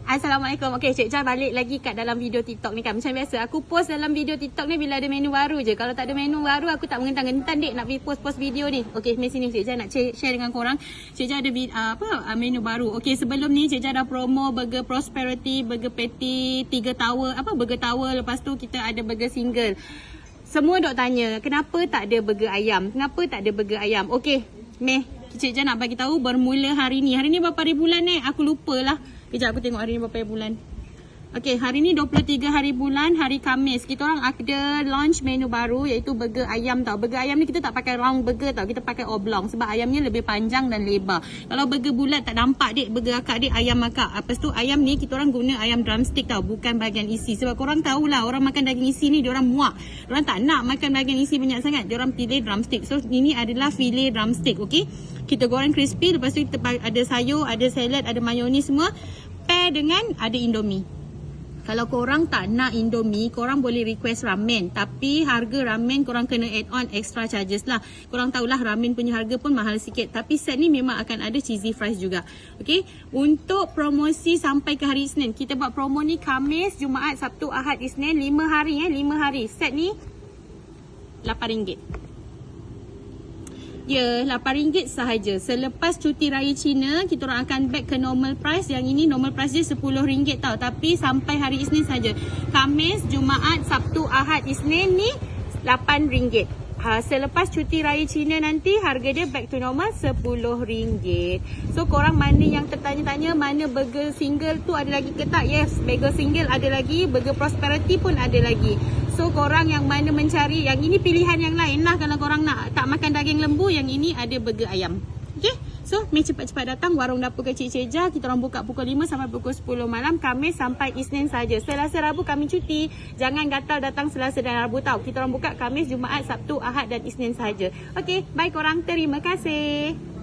Assalamualaikum. Okey, Cik Jan balik lagi kat dalam video TikTok ni kan. Macam biasa, aku post dalam video TikTok ni bila ada menu baru je. Kalau tak ada menu baru, aku tak mengentan-gentan dek nak pergi post-post video ni. Okey, mari sini Cik Jan nak share dengan korang. Cik Jan ada menu baru. Okey, sebelum ni Cik Jan dah promo burger Prosperity, burger patty, 3 tower, burger tower. Lepas tu kita ada burger single. Semua dok tanya, kenapa tak ada burger ayam? Kenapa tak ada burger ayam? Okey, meh. Cik Jan nak bagi tahu bermula hari ni. Hari ni berapa hari bulan ni? Aku lupalah. Kejap aku tengok hari ni berapa bulan. Okey, hari ni 23 hari bulan, hari Khamis. Kita orang ada launch menu baru iaitu burger ayam tau. Burger ayam ni kita tak pakai round burger tau. Kita pakai oblong sebab ayamnya lebih panjang dan lebar. Kalau burger bulat tak nampak dek burger akak dek ayam akak. Lepas tu ayam ni kita orang guna ayam drumstick tau, bukan bahagian isi. Sebab korang tahulah orang makan daging isi ni diorang muak. Diorang tak nak makan bahagian isi banyak sangat. Diorang pilih drumstick. So ini adalah filet drumstick, okey. Kita goreng crispy, lepas tu kita ada sayur, ada salad, ada mayonis semua. Pair dengan ada Indomie. Kalau korang tak nak Indomie, korang boleh request ramen. Tapi harga ramen korang kena add on extra charges lah. Korang tahulah ramen punya harga pun mahal sikit. Tapi set ni memang akan ada cheesy fries juga. Okay. Untuk promosi sampai ke hari Isnin. Kita buat promo ni Khamis, Jumaat, Sabtu, Ahad, Isnin. 5 hari 5 hari. Set ni RM8. Ya, RM8 sahaja. Selepas cuti raya Cina, kita orang akan back ke normal price. Yang ini normal price dia RM10 tau. Tapi sampai hari Isnin saja. Khamis, Jumaat, Sabtu, Ahad, Isnin ni RM8. Selepas cuti raya Cina nanti harga dia back to normal RM10. So korang mana yang tertanya-tanya mana burger single tu ada lagi ke tak? Yes, burger single ada lagi, burger Prosperity pun ada lagi. So korang yang mana mencari, yang ini pilihan yang lain lah. Kalau korang nak tak makan daging lembu, yang ini ada burger ayam. Okay, so mari cepat-cepat datang warung dapur kecil Cik Jah. Kita orang buka pukul 5 sampai pukul 10 malam. Khamis sampai Isnin saja. Selasa Rabu kami cuti. Jangan gatal datang Selasa dan Rabu tau. Kita orang buka Khamis, Jumaat, Sabtu, Ahad dan Isnin saja. Okay, bye korang. Terima kasih.